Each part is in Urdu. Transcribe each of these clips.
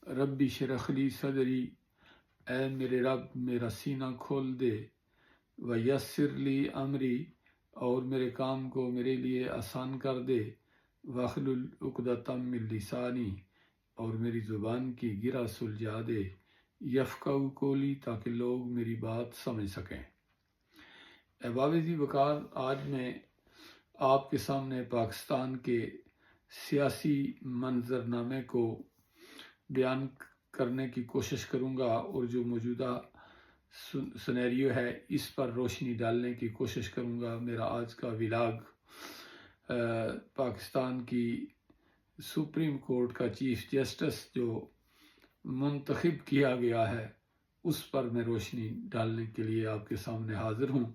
ربی شرح لی صدری، اے میرے رب میرا سینہ کھول دے، ویسر لی امری، اور میرے کام کو میرے لیے آسان کر دے، واحلل عقدۃ من لسانی، اور میری زبان کی گرہ سلجھا دے، یفقہوا قولی، تاکہ لوگ میری بات سمجھ سکیں۔ احباب ذی وقار، آج میں آپ کے سامنے پاکستان کے سیاسی منظرنامے کو بیان کرنے کی کوشش کروں گا، اور جو موجودہ سنیریو ہے اس پر روشنی ڈالنے کی کوشش کروں گا۔ میرا آج کا ولاگ پاکستان کی سپریم کورٹ کا چیف جسٹس جو منتخب کیا گیا ہے اس پر میں روشنی ڈالنے کے لیے آپ کے سامنے حاضر ہوں،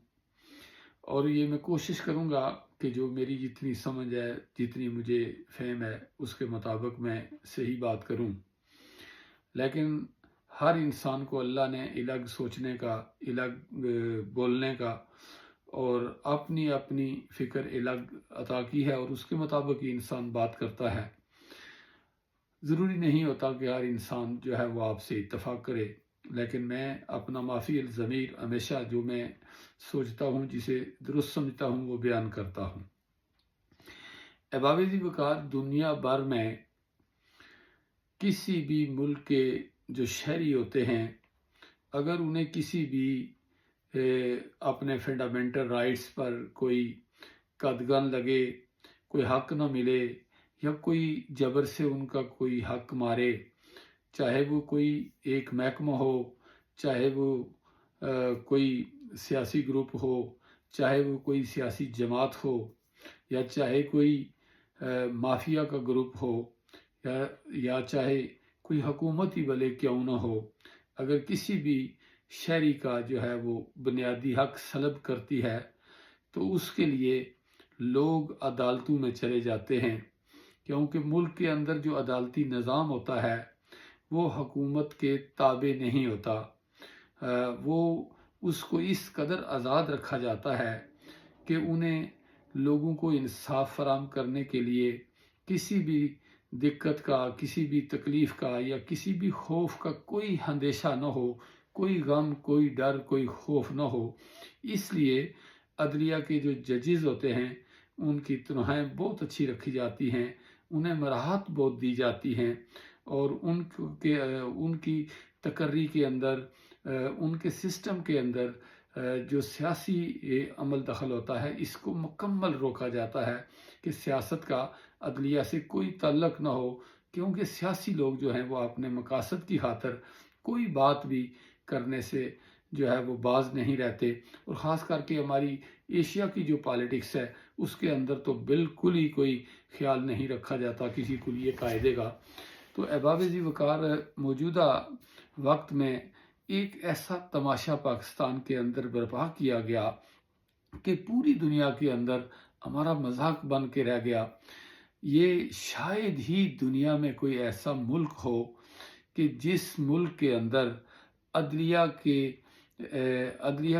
اور یہ میں کوشش کروں گا کہ جو میری جتنی سمجھ ہے، جتنی مجھے فہم ہے، اس کے مطابق میں صحیح بات کروں۔ لیکن ہر انسان کو اللہ نے الگ سوچنے کا، الگ بولنے کا اور اپنی اپنی فکر الگ عطا کی ہے، اور اس کے مطابق ہی انسان بات کرتا ہے۔ ضروری نہیں ہوتا کہ ہر انسان جو ہے وہ آپ سے اتفاق کرے، لیکن میں اپنا مافی الضمیر ہمیشہ جو میں سوچتا ہوں، جسے درست سمجھتا ہوں، وہ بیان کرتا ہوں۔ احباب ذی وقار، دنیا بھر میں کسی بھی ملک کے جو شہری ہوتے ہیں، اگر انہیں کسی بھی اپنے فنڈامنٹل رائٹس پر کوئی قدغن لگے، کوئی حق نہ ملے، یا کوئی جبر سے ان کا کوئی حق مارے، چاہے وہ کوئی ایک محکمہ ہو، چاہے وہ کوئی سیاسی گروپ ہو، چاہے وہ کوئی سیاسی جماعت ہو، یا چاہے کوئی مافیا کا گروپ ہو، یا چاہے کوئی حکومت ہی بھلے کیوں نہ ہو، اگر کسی بھی شہری کا جو ہے وہ بنیادی حق سلب کرتی ہے تو اس کے لیے لوگ عدالتوں میں چلے جاتے ہیں، کیونکہ ملک کے اندر جو عدالتی نظام ہوتا ہے وہ حکومت کے تابع نہیں ہوتا، وہ اس کو اس قدر آزاد رکھا جاتا ہے کہ انہیں لوگوں کو انصاف فراہم کرنے کے لیے کسی بھی دقت کا، کسی بھی تکلیف کا، یا کسی بھی خوف کا کوئی اندیشہ نہ ہو، کوئی غم، کوئی ڈر، کوئی خوف نہ ہو۔ اس لیے عدلیہ کے جو ججز ہوتے ہیں ان کی تنخواہیں بہت اچھی رکھی جاتی ہیں، انہیں مراحت بہت دی جاتی ہیں، اور ان کی تقرری کے اندر، ان کے سسٹم کے اندر جو سیاسی عمل دخل ہوتا ہے اس کو مکمل روکا جاتا ہے کہ سیاست کا عدلیہ سے کوئی تعلق نہ ہو، کیونکہ سیاسی لوگ جو ہیں وہ اپنے مقاصد کی خاطر کوئی بات بھی کرنے سے جو ہے وہ باز نہیں رہتے، اور خاص کر کے ہماری ایشیا کی جو پالیٹکس ہے اس کے اندر تو بالکل ہی کوئی خیال نہیں رکھا جاتا کسی کلیہ قاعدے کا۔ تو احباب ذی وقار، موجودہ وقت میں ایک ایسا تماشا پاکستان کے اندر برپا کیا گیا کہ پوری دنیا کے اندر ہمارا مذاق بن کے رہ گیا۔ یہ شاید ہی دنیا میں کوئی ایسا ملک ہو کہ جس ملک کے اندر عدلیہ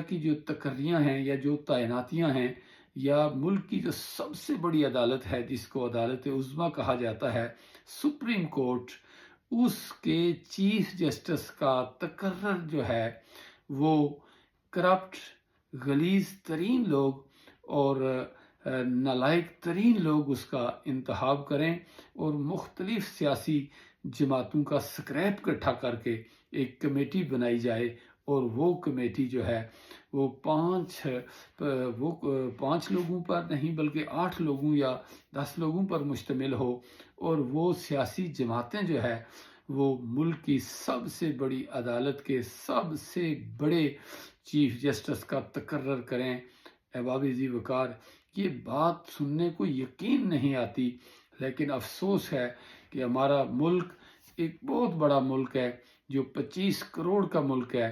کی جو تقرریاں ہیں یا جو تعیناتیاں ہیں، یا ملک کی جو سب سے بڑی عدالت ہے جس کو عدالت عظمیٰ کہا جاتا ہے، سپریم کورٹ، اس کے چیف جسٹس کا تقرر جو ہے وہ کرپٹ، غلیظ ترین لوگ اور نالائق ترین لوگ اس کا انتخاب کریں، اور مختلف سیاسی جماعتوں کا سکریپ اکٹھا کر کے ایک کمیٹی بنائی جائے، اور وہ کمیٹی جو ہے وہ پانچ لوگوں پر نہیں بلکہ 8 لوگوں یا 10 لوگوں پر مشتمل ہو، اور وہ سیاسی جماعتیں جو ہے وہ ملک کی سب سے بڑی عدالت کے سب سے بڑے چیف جسٹس کا تقرر کریں۔ احباب ذی وقار، یہ بات سننے کو یقین نہیں آتی، لیکن افسوس ہے کہ ہمارا ملک ایک بہت بڑا ملک ہے، جو 25 کروڑ کا ملک ہے،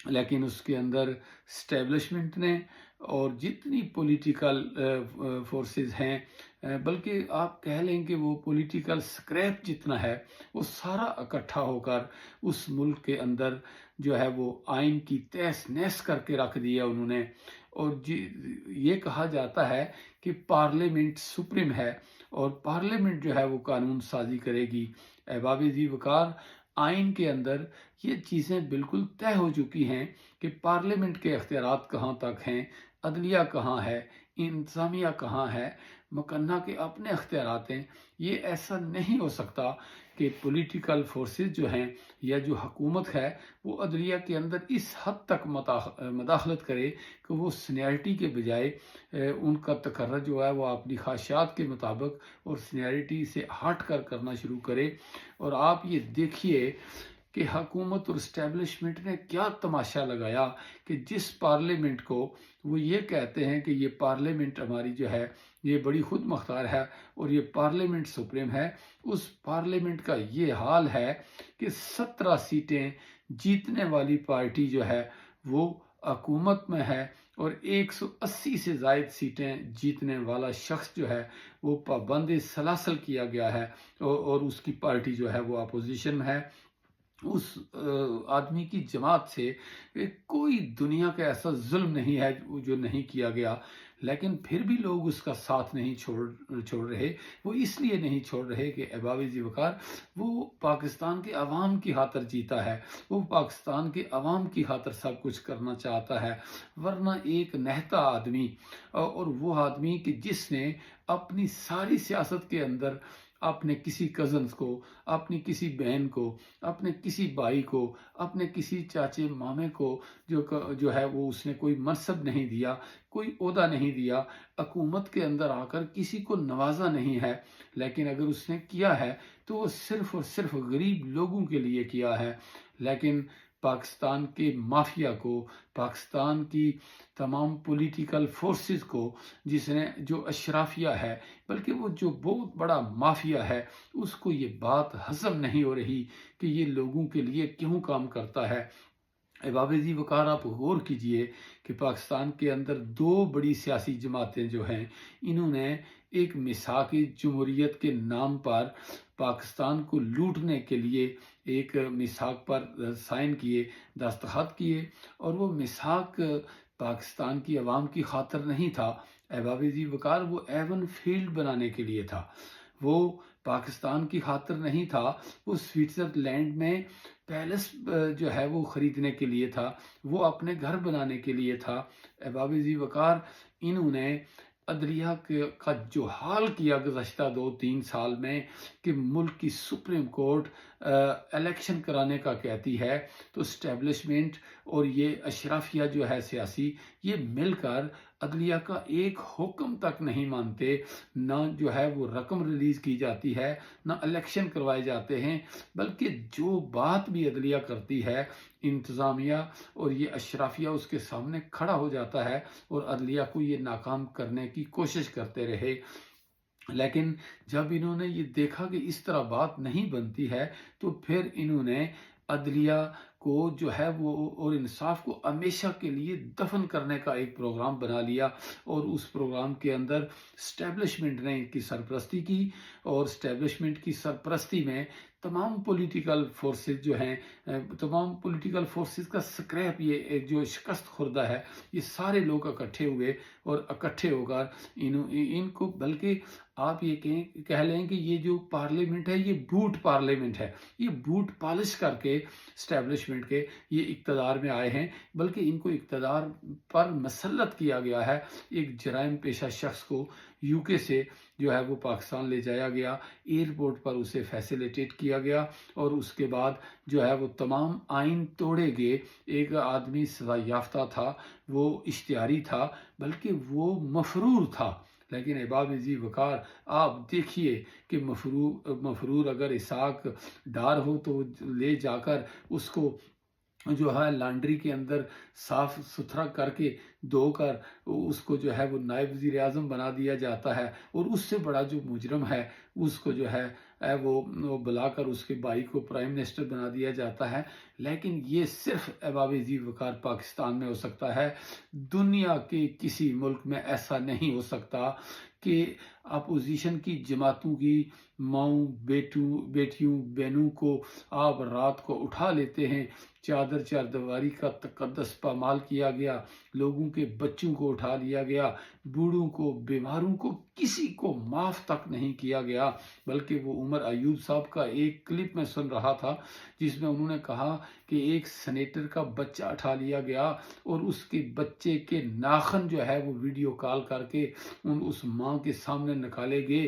لیکن اس کے اندر اسٹیبلشمنٹ نے اور جتنی پولیٹیکل فورسز ہیں، بلکہ آپ کہہ لیں کہ وہ پولیٹیکل سکریپ جتنا ہے وہ سارا اکٹھا ہو کر اس ملک کے اندر جو ہے وہ آئین کی تہس نہس کر کے رکھ دیا انہوں نے، اور یہ کہا جاتا ہے کہ پارلیمنٹ سپریم ہے، اور پارلیمنٹ جو ہے وہ قانون سازی کرے گی۔ احباب ذی وقار، آئین کے اندر یہ چیزیں بالکل طے ہو چکی ہیں کہ پارلیمنٹ کے اختیارات کہاں تک ہیں، عدلیہ کہاں ہے، انتظامیہ کہاں ہے، مکنہ کے اپنے اختیارات ہیں۔ یہ ایسا نہیں ہو سکتا کہ پولیٹیکل فورسز جو ہیں یا جو حکومت ہے وہ عدلیہ کے اندر اس حد تک مداخلت کرے کہ وہ سینیرٹی کے بجائے ان کا تقرر جو ہے وہ اپنی خواہشات کے مطابق اور سینیرٹی سے ہٹ کر کرنا شروع کرے۔ اور آپ یہ دیکھیے کہ حکومت اور اسٹیبلشمنٹ نے کیا تماشا لگایا کہ جس پارلیمنٹ کو وہ یہ کہتے ہیں کہ یہ پارلیمنٹ ہماری جو ہے یہ بڑی خود مختار ہے اور یہ پارلیمنٹ سپریم ہے، اس پارلیمنٹ کا یہ حال ہے کہ 17 سیٹیں جیتنے والی پارٹی جو ہے وہ حکومت میں ہے اور 180 سے زائد سیٹیں جیتنے والا شخص جو ہے وہ پابند سلاسل کیا گیا ہے اور اس کی پارٹی جو ہے وہ اپوزیشن میں ہے۔ اس آدمی کی جماعت سے کوئی دنیا کا ایسا ظلم نہیں ہے جو نہیں کیا گیا، لیکن پھر بھی لوگ اس کا ساتھ نہیں چھوڑ رہے۔ وہ اس لیے نہیں چھوڑ رہے کہ احباب ذی وقار وہ پاکستان کے عوام کی خاطر جیتا ہے، وہ پاکستان کے عوام کی خاطر سب کچھ کرنا چاہتا ہے، ورنہ ایک نہتا آدمی اور وہ آدمی کہ جس نے اپنی ساری سیاست کے اندر اپنے کسی کزنز کو، اپنی کسی بہن کو، اپنے کسی بھائی کو، اپنے کسی چاچے مامے کو جو ہے وہ اس نے کوئی منصب نہیں دیا، کوئی عہدہ نہیں دیا، حکومت کے اندر آ کر کسی کو نوازا نہیں ہے، لیکن اگر اس نے کیا ہے تو وہ صرف اور صرف غریب لوگوں کے لیے کیا ہے۔ لیکن پاکستان کے مافیا کو، پاکستان کی تمام پولیٹیکل فورسز کو، جو اشرافیہ ہے بلکہ وہ جو بہت بڑا مافیا ہے، اس کو یہ بات ہضم نہیں ہو رہی کہ یہ لوگوں کے لیے کیوں کام کرتا ہے۔ احباب ذی وقار، آپ غور کیجئے کہ پاکستان کے اندر دو بڑی سیاسی جماعتیں جو ہیں انہوں نے ایک میثاق جمہوریت کے نام پر پاکستان کو لوٹنے کے لیے ایک میثاق پر سائن کیے، دستخط کیے، اور وہ میثاق پاکستان کی عوام کی خاطر نہیں تھا احباب ذی وقار، وہ ایون فیلڈ بنانے کے لیے تھا، وہ پاکستان کی خاطر نہیں تھا، وہ سوئٹزرلینڈ میں پیلس جو ہے وہ خریدنے کے لیے تھا، وہ اپنے گھر بنانے کے لیے تھا۔ احباب ذی وقار، انہوں نے عدلیہ کا جو حال کیا گزشتہ 2-3 سال میں کہ ملک کی سپریم کورٹ الیکشن کرانے کا کہتی ہے تو اسٹیبلشمنٹ اور یہ اشرافیہ جو ہے سیاسی، یہ مل کر عدلیہ کا ایک حکم تک نہیں مانتے، نہ جو ہے وہ رقم ریلیز کی جاتی ہے، نہ الیکشن کروائے جاتے ہیں، بلکہ جو بات بھی عدلیہ کرتی ہے انتظامیہ اور یہ اشرافیہ اس کے سامنے کھڑا ہو جاتا ہے اور عدلیہ کو یہ ناکام کرنے کی کوشش کرتے رہے۔ لیکن جب انہوں نے یہ دیکھا کہ اس طرح بات نہیں بنتی ہے تو پھر انہوں نے عدلیہ کو جو ہے وہ اور انصاف کو ہمیشہ کے لیے دفن کرنے کا ایک پروگرام بنا لیا، اور اس پروگرام کے اندر اسٹیبلشمنٹ نے ان کی سرپرستی کی، اور اسٹیبلشمنٹ کی سرپرستی میں تمام پولیٹیکل فورسز جو ہیں، تمام پولیٹیکل فورسز کا سکریپ، یہ جو شکست خوردہ ہے، یہ سارے لوگ اکٹھے ہوئے اور اکٹھے ہو کر ان کو، بلکہ آپ یہ کہہ لیں کہ یہ جو پارلیمنٹ ہے یہ بوٹ پارلیمنٹ ہے، یہ بوٹ پالش کر کے اسٹیبلشمنٹ کے یہ اقتدار میں آئے ہیں، بلکہ ان کو اقتدار پر مسلط کیا گیا ہے۔ ایک جرائم پیشہ شخص کو یو کے سے جو ہے وہ پاکستان لے جایا گیا، ایئرپورٹ پر اسے فیسیلیٹیٹ کیا گیا، اور اس کے بعد جو ہے وہ تمام آئین توڑے گئے۔ ایک آدمی سزا یافتہ تھا، وہ اشتہاری تھا، بلکہ وہ مفرور تھا۔ لیکن احباب ذی وقار، آپ دیکھیے کہ مفرور اگر اسحاق ڈار ہو تو لے جا کر اس کو جو ہے لانڈری کے اندر صاف ستھرا کر کے دھو کر اس کو جو ہے وہ نائب وزیر اعظم بنا دیا جاتا ہے، اور اس سے بڑا جو مجرم ہے اس کو جو ہے وہ بلا کر اس کے بھائی کو پرائم منسٹر بنا دیا جاتا ہے۔ لیکن یہ صرف احباب ذی وقار پاکستان میں ہو سکتا ہے، دنیا کے کسی ملک میں ایسا نہیں ہو سکتا کہ اپوزیشن کی جماعتوں کی ماؤں بیٹیوں بہنوں کو آپ رات کو اٹھا لیتے ہیں، چادر چاردیواری کا تقدس پامال کیا گیا، لوگوں کے بچوں کو اٹھا لیا گیا، بوڑھوں کو، بیماروں کو، کسی کو معاف تک نہیں کیا گیا۔ بلکہ وہ عمر ایوب صاحب کا ایک کلپ میں سن رہا تھا جس میں انہوں نے کہا کہ ایک سینیٹر کا بچہ اٹھا لیا گیا اور اس کے بچے کے ناخن جو ہے وہ ویڈیو کال کر کے اس ماں کے سامنے نکالے گئے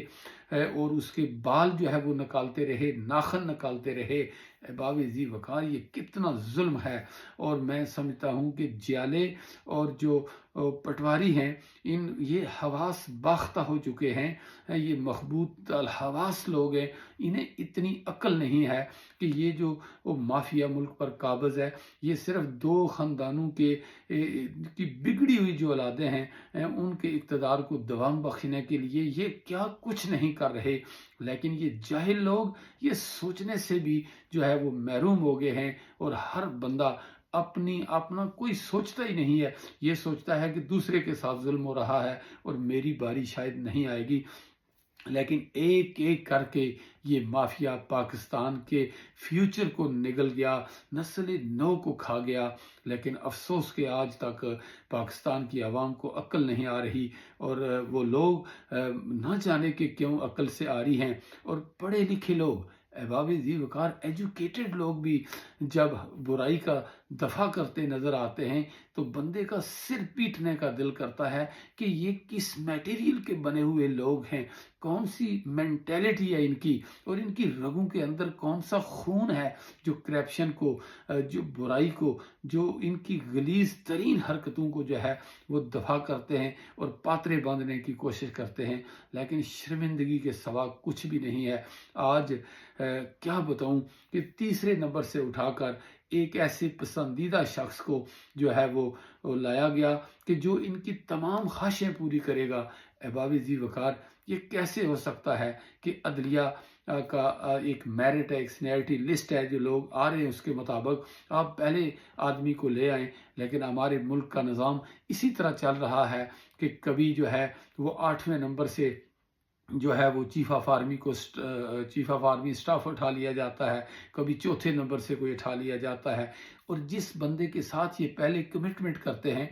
اور اس کے بال جو ہے وہ نکالتے رہے، ناخن نکالتے رہے۔ احباب ذی وقار، یہ کتنا ظلم ہے۔ اور میں سمجھتا ہوں کہ جیالے اور جو پٹواری ہیں یہ حواس باختہ ہو چکے ہیں، یہ مخبوط الحواس لوگ ہیں، انہیں اتنی عقل نہیں ہے کہ یہ جو مافیا ملک پر قابض ہے، یہ صرف دو خاندانوں کی بگڑی ہوئی جو اولادیں ہیں ان کے اقتدار کو دوام بخشنے کے لیے یہ کیا کچھ نہیں کر رہے۔ لیکن یہ جاہل لوگ یہ سوچنے سے بھی جو ہے وہ محروم ہو گئے ہیں، اور ہر بندہ اپنا کوئی سوچتا ہی نہیں ہے، یہ سوچتا ہے کہ دوسرے کے ساتھ ظلم ہو رہا ہے اور میری باری شاید نہیں آئے گی۔ لیکن ایک ایک کر کے یہ مافیا پاکستان کے فیوچر کو نگل گیا، نسل نو کو کھا گیا۔ لیکن افسوس کہ آج تک پاکستان کی عوام کو عقل نہیں آ رہی، اور وہ لوگ نہ جانے کہ کیوں عقل سے آ رہی ہیں۔ اور پڑھے لکھے لوگ، احباب ذی وقار، ایجوکیٹڈ لوگ بھی جب برائی کا دفاع کرتے نظر آتے ہیں تو بندے کا سر پیٹنے کا دل کرتا ہے کہ یہ کس میٹیریل کے بنے ہوئے لوگ ہیں، کون سی مینٹیلٹی ہے ان کی، اور ان کی رگوں کے اندر کون سا خون ہے جو کرپشن کو، جو برائی کو، جو ان کی غلیظ ترین حرکتوں کو جو ہے وہ دفاع کرتے ہیں اور پاترے باندھنے کی کوشش کرتے ہیں۔ لیکن شرمندگی کے سوا کچھ بھی نہیں ہے۔ آج کیا بتاؤں کہ تیسرے نمبر سے اٹھا کر ایک ایسے پسندیدہ شخص کو جو ہے وہ لایا گیا کہ جو ان کی تمام خواہشیں پوری کرے گا۔ احباب ذی وقار، یہ کیسے ہو سکتا ہے کہ عدلیہ کا ایک میرٹ ہے، ایک سینیرٹی لسٹ ہے، جو لوگ آ رہے ہیں اس کے مطابق آپ پہلے آدمی کو لے آئیں۔ لیکن ہمارے ملک کا نظام اسی طرح چل رہا ہے کہ کبھی جو ہے وہ 8ویں نمبر سے جو ہے وہ چیف آف آرمی اسٹاف اٹھا لیا جاتا ہے، کبھی چوتھے نمبر سے کوئی اٹھا لیا جاتا ہے، اور جس بندے کے ساتھ یہ پہلے کمٹمنٹ کرتے ہیں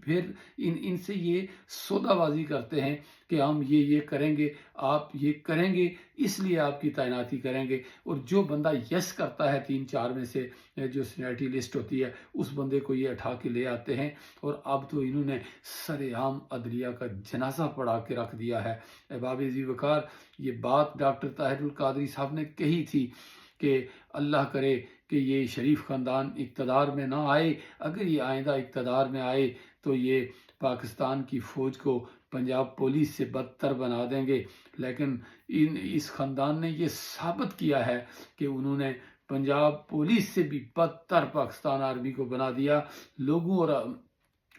پھر ان سے یہ سودا بازی کرتے ہیں کہ ہم یہ کریں گے، آپ یہ کریں گے، اس لیے آپ کی تعیناتی کریں گے۔ اور جو بندہ یس کرتا ہے 3-4 میں سے جو سینیرٹی لسٹ ہوتی ہے، اس بندے کو یہ اٹھا کے لے آتے ہیں، اور اب تو انہوں نے سر عام عدلیہ کا جنازہ پڑھا کے رکھ دیا ہے۔ احباب ذی وقار، یہ بات ڈاکٹر طاہر القادری صاحب نے کہی تھی کہ اللہ کرے کہ یہ شریف خاندان اقتدار میں نہ آئے، اگر یہ آئندہ اقتدار میں آئے تو یہ پاکستان کی فوج کو پنجاب پولیس سے بدتر بنا دیں گے۔ لیکن اس خاندان نے یہ ثابت کیا ہے کہ انہوں نے پنجاب پولیس سے بھی بدتر پاکستان آرمی کو بنا دیا۔ لوگوں اور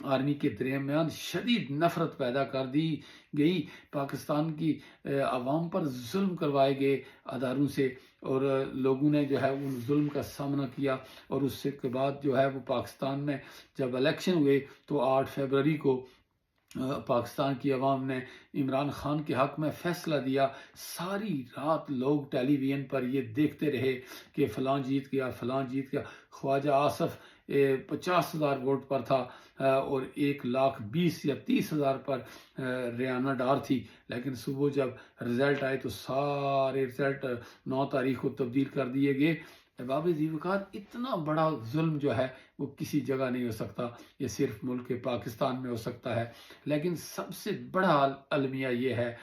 آرمی کے درمیان شدید نفرت پیدا کر دی گئی، پاکستان کی عوام پر ظلم کروائے گئے اداروں سے، اور لوگوں نے جو ہے ان ظلم کا سامنا کیا۔ اور اس کے بعد جو ہے وہ پاکستان میں جب الیکشن ہوئے تو 8 فروری کو پاکستان کی عوام نے عمران خان کے حق میں فیصلہ دیا۔ ساری رات لوگ ٹیلی ویژن پر یہ دیکھتے رہے کہ فلاں جیت گیا، فلاں جیت گیا۔ خواجہ آصف 50,000 ووٹ پر تھا اور 1,20,000 یا 30,000 پر ریانہ ڈار تھی۔ لیکن صبح جب رزلٹ آئے تو سارے رزلٹ 9 تاریخ کو تبدیل کر دیے گئے۔ احباب ذی وقار، اتنا بڑا ظلم جو ہے وہ کسی جگہ نہیں ہو سکتا، یہ صرف ملک پاکستان میں ہو سکتا ہے۔ لیکن سب سے بڑا المیہ یہ ہے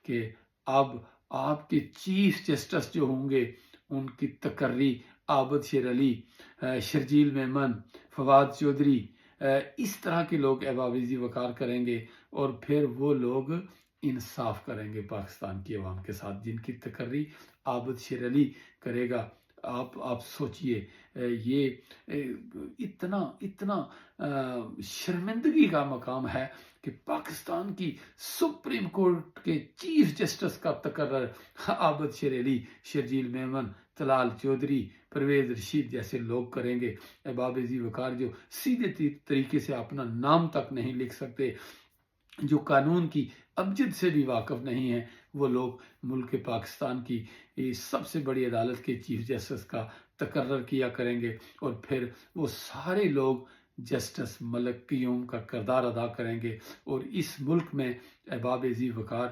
کہ اب آپ کے چیف جسٹس جو ہوں گے ان کی تقرری عابد شیر علی، شرجیل میمن، فواد چودھری، اس طرح کے لوگ احباب ذی وقار کریں گے، اور پھر وہ لوگ انصاف کریں گے پاکستان کی عوام کے ساتھ جن کی تقرری عابد شیر علی کرے گا۔ آپ سوچئے، یہ اتنا شرمندگی کا مقام ہے کہ پاکستان کی سپریم کورٹ کے چیف جسٹس کا تقرر عابد شیر علی، شرجیل میمن، طلال چودھری، پرویز رشید جیسے لوگ کریں گے۔ احباب ذی وقار، جو سیدھے طریقے سے اپنا نام تک نہیں لکھ سکتے، جو قانون کی ابجد سے بھی واقف نہیں ہیں، وہ لوگ ملک پاکستان کی سب سے بڑی عدالت کے چیف جسٹس کا تقرر کیا کریں گے، اور پھر وہ سارے لوگ جسٹس ملک قیوم کا کردار ادا کریں گے، اور اس ملک میں احباب ذی وقار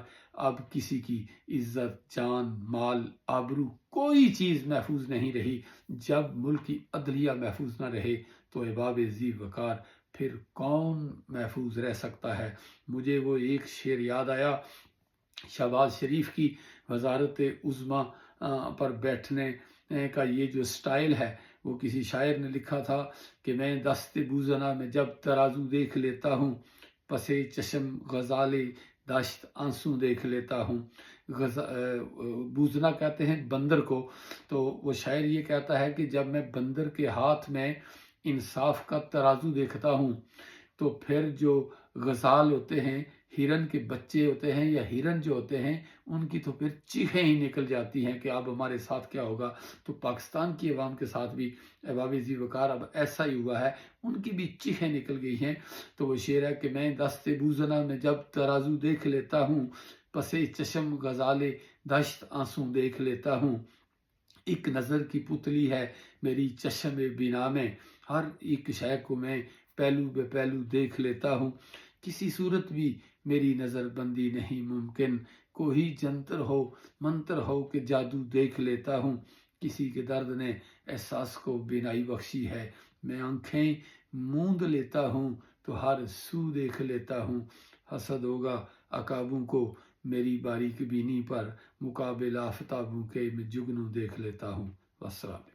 اب کسی کی عزت، جان، مال، آبرو کوئی چیز محفوظ نہیں رہی۔ جب ملک کی عدلیہ محفوظ نہ رہے تو احباب ذی وقار پھر کون محفوظ رہ سکتا ہے؟ مجھے وہ ایک شعر یاد آیا، شہباز شریف کی وزارت عظمیٰ پر بیٹھنے کا یہ جو سٹائل ہے، وہ کسی شاعر نے لکھا تھا کہ میں دست بوزنا میں جب ترازو دیکھ لیتا ہوں، پسے چشم غزال داشت آنسو دیکھ لیتا ہوں۔ بوزنا کہتے ہیں بندر کو، تو وہ شاعر یہ کہتا ہے کہ جب میں بندر کے ہاتھ میں انصاف کا ترازو دیکھتا ہوں تو پھر جو غزال ہوتے ہیں، ہرن کے بچے ہوتے ہیں یا ہرن جو ہوتے ہیں، ان کی تو پھر چیخیں ہی نکل جاتی ہیں کہ اب ہمارے ساتھ کیا ہوگا۔ تو پاکستان کی عوام کے ساتھ بھی احباب ذی وقار اب ایسا ہی ہوا ہے، ان کی بھی چیخیں نکل گئی ہیں۔ تو وہ شعر ہے کہ میں دست بوزنا میں جب ترازو دیکھ لیتا ہوں، پسے چشم غزال دشت آنسو دیکھ لیتا ہوں۔ ایک نظر کی پتلی ہے میری چشم بینا میں، ہر ایک شے کو میں پہلو بے پہلو دیکھ لیتا ہوں۔ کسی صورت بھی میری نظر بندی نہیں ممکن، کوئی جنتر ہو منتر ہو کہ جادو دیکھ لیتا ہوں۔ کسی کے درد نے احساس کو بینائی بخشی ہے، میں آنکھیں موند لیتا ہوں تو ہر سو دیکھ لیتا ہوں۔ حسد ہوگا عقابوں کو میری باریک بینی پر، مقابل آفتابوں کے میں جگنو دیکھ لیتا ہوں۔ والسلام۔